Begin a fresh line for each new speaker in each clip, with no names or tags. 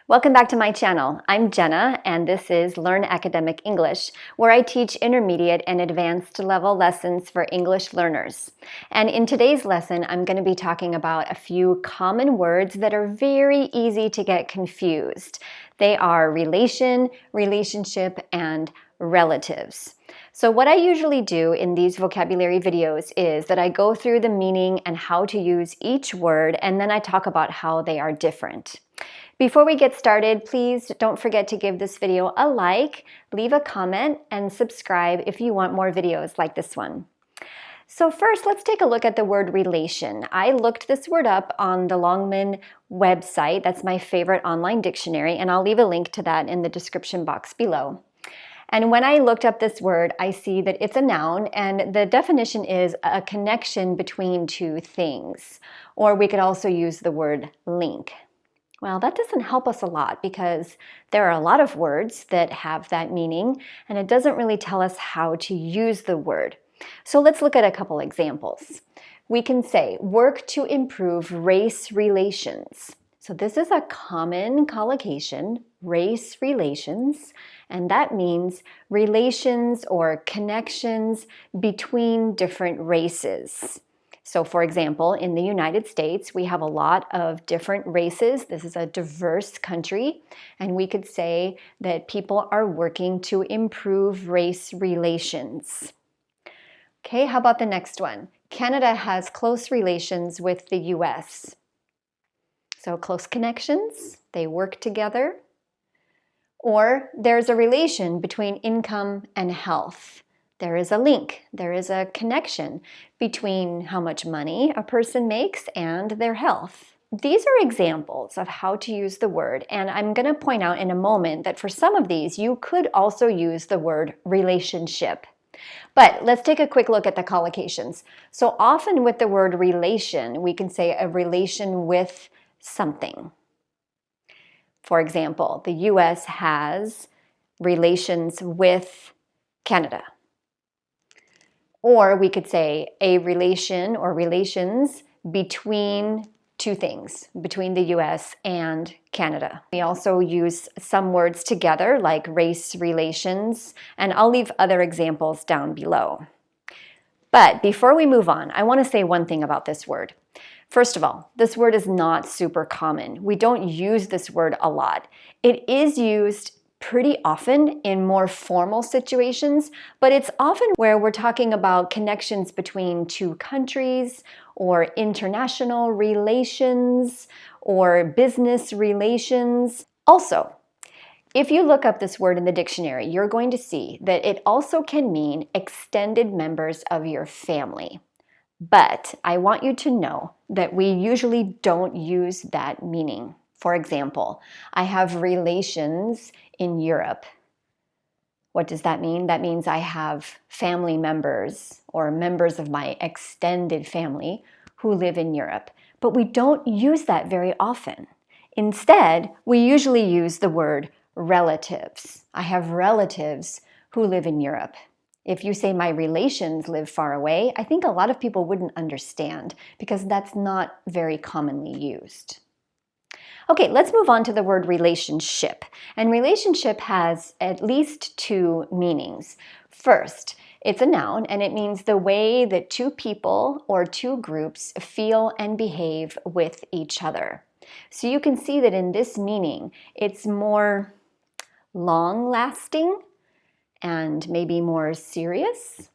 Welcome back to my channel. I'm Jenna, and this is Learn Academic English, where I teach intermediate and advanced level lessons for English learners. And in today's lesson, I'm going to be talking about a few common words that are very easy to get confused. They are relation, relationship, and relatives. So what I usually do in these vocabulary videos is that I go through the meaning and how to use each word, and then I talk about how they are different. Before we get started, please don't forget to give this video a like, leave a comment, and subscribe if you want more videos like this one. So first, let's take a look at the word relation. I looked this word up on the Longman website. That's my favorite online dictionary, and I'll leave a link to that in the description box below. And when I looked up this word, I see that it's a noun, and the definition is a connection between two things. Or we could also use the word link. Well, that doesn't help us a lot because there are a lot of words that have that meaning, and it doesn't really tell us how to use the word. So let's look at a couple examples. We can say, work to improve race relations. So this is a common collocation, race relations, and that means relations or connections between different races. So for example, in the United States, we have a lot of different races. This is a diverse country, and we could say that people are working to improve race relations. Okay, how about the next one? Canada has close relations with the US. So close connections, they work together. Or there's a relation between income and health. There is a link, there is a connection between how much money a person makes and their health. These are examples of how to use the word, and I'm going to point out in a moment that for some of these, you could also use the word relationship. But let's take a quick look at the collocations. So often with the word relation, we can say a relation with something. For example, the US has relations with Canada. Or we could say a relation or relations between two things, between the US and Canada. We also use some words together like race relations, and I'll leave other examples down below. But before we move on, I want to say one thing about this word. First of all, this word is not super common. We don't use this word a lot. It is used pretty often in more formal situations, but it's often where we're talking about connections between two countries or international relations or business relations. Also, if you look up this word in the dictionary, you're going to see that it also can mean extended members of your family. But I want you to know that we usually don't use that meaning. For example, I have relations in Europe. What does that mean? That means I have family members or members of my extended family who live in Europe. But we don't use that very often. Instead, we usually use the word relatives. I have relatives who live in Europe. If you say my relations live far away, I think a lot of people wouldn't understand because that's not very commonly used. Okay, let's move on to the word relationship. And relationship has at least two meanings. First, it's a noun, and it means the way that two people or two groups feel and behave with each other. So you can see that in this meaning, it's more long-lasting and maybe more serious.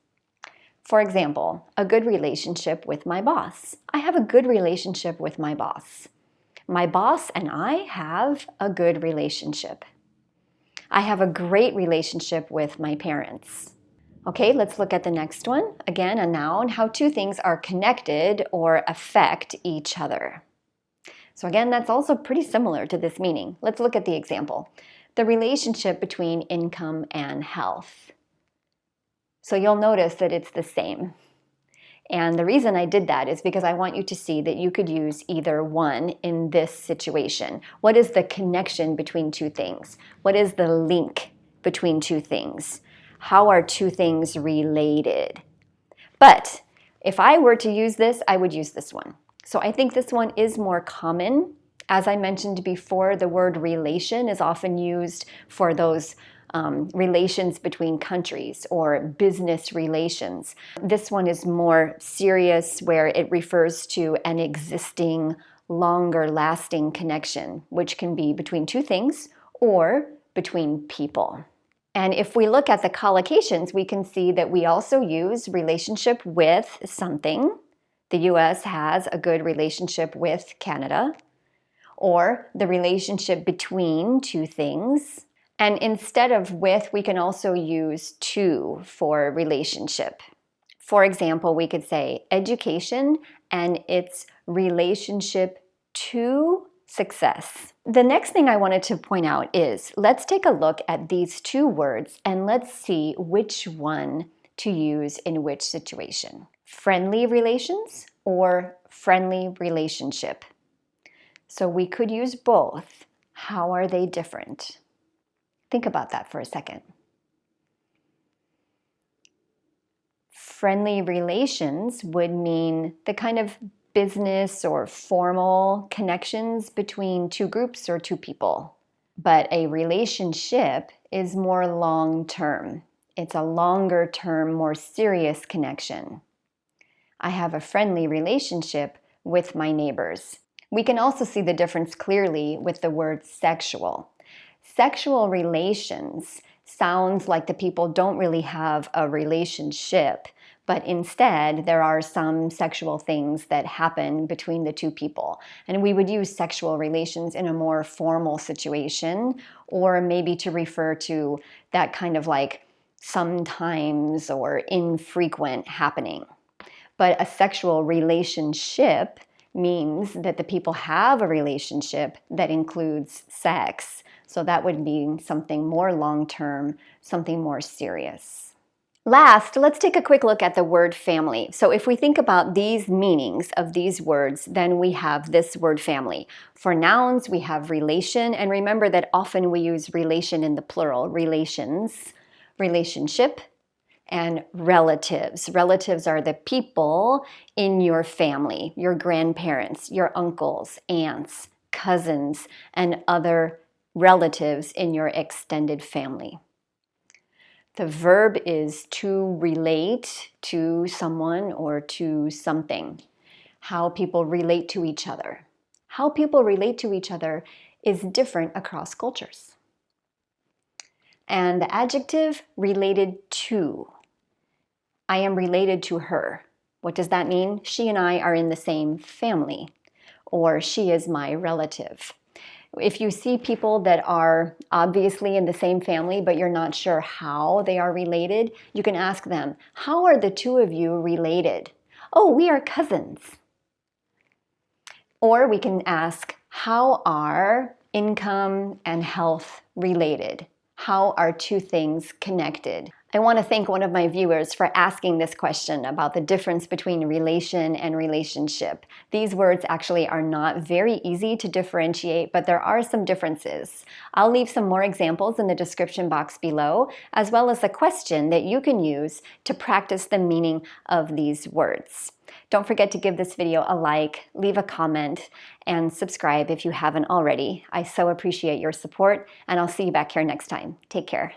For example, a good relationship with my boss. I have a good relationship with my boss. My boss and I have a good relationship. I have a great relationship with my parents. Okay, let's look at the next one. Again, a noun, how two things are connected or affect each other. So again, that's also pretty similar to this meaning. Let's look at the example. The relationship between income and health. So you'll notice that it's the same. And the reason I did that is because I want you to see that you could use either one in this situation. What is the connection between two things? What is the link between two things? How are two things related? But if I were to use this, I would use this one. So I think this one is more common As I mentioned before, the word relation is often used for those relations between countries or business relations. This one is more serious, where it refers to an existing, longer lasting connection, which can be between two things or between people. And if we look at the collocations, we can see that we also use relationship with something. The US has a good relationship with Canada, or the relationship between two things. And instead of with, we can also use to for relationship. For example, we could say education and its relationship to success. The next thing I wanted to point out is, let's take a look at these two words and let's see which one to use in which situation. Friendly relations or friendly relationship. So we could use both. How are they different? Think about that for a second. Friendly relations would mean the kind of business or formal connections between two groups or two people. But a relationship is more long-term. It's a longer-term, more serious connection. I have a friendly relationship with my neighbors. We can also see the difference clearly with the word sexual. Sexual relations sounds like the people don't really have a relationship, but instead there are some sexual things that happen between the two people. And we would use sexual relations in a more formal situation, or maybe to refer to that kind of like sometimes or infrequent happening. But a sexual relationship means that the people have a relationship that includes sex. So that would mean something more long-term, something more serious. Last, let's take a quick look at the word family. So if we think about these meanings of these words, then we have this word family. For nouns, we have relation, and remember that often we use relation in the plural, relations, relationship, and relatives. Relatives are the people in your family, your grandparents, your uncles, aunts, cousins, and other relatives in your extended family. The verb is to relate to someone or to something. How people relate to each other. How people relate to each other is different across cultures. And the adjective, related to. I am related to her. What does that mean? She and I are in the same family, or she is my relative. If you see people that are obviously in the same family, but you're not sure how they are related, you can ask them, how are the two of you related? Oh, we are cousins. Or we can ask, how are income and health related? How are two things connected? I want to thank one of my viewers for asking this question about the difference between relation and relationship. These words actually are not very easy to differentiate, but there are some differences. I'll leave some more examples in the description box below, as well as a question that you can use to practice the meaning of these words. Don't forget to give this video a like, leave a comment, and subscribe if you haven't already. I so appreciate your support, and I'll see you back here next time. Take care.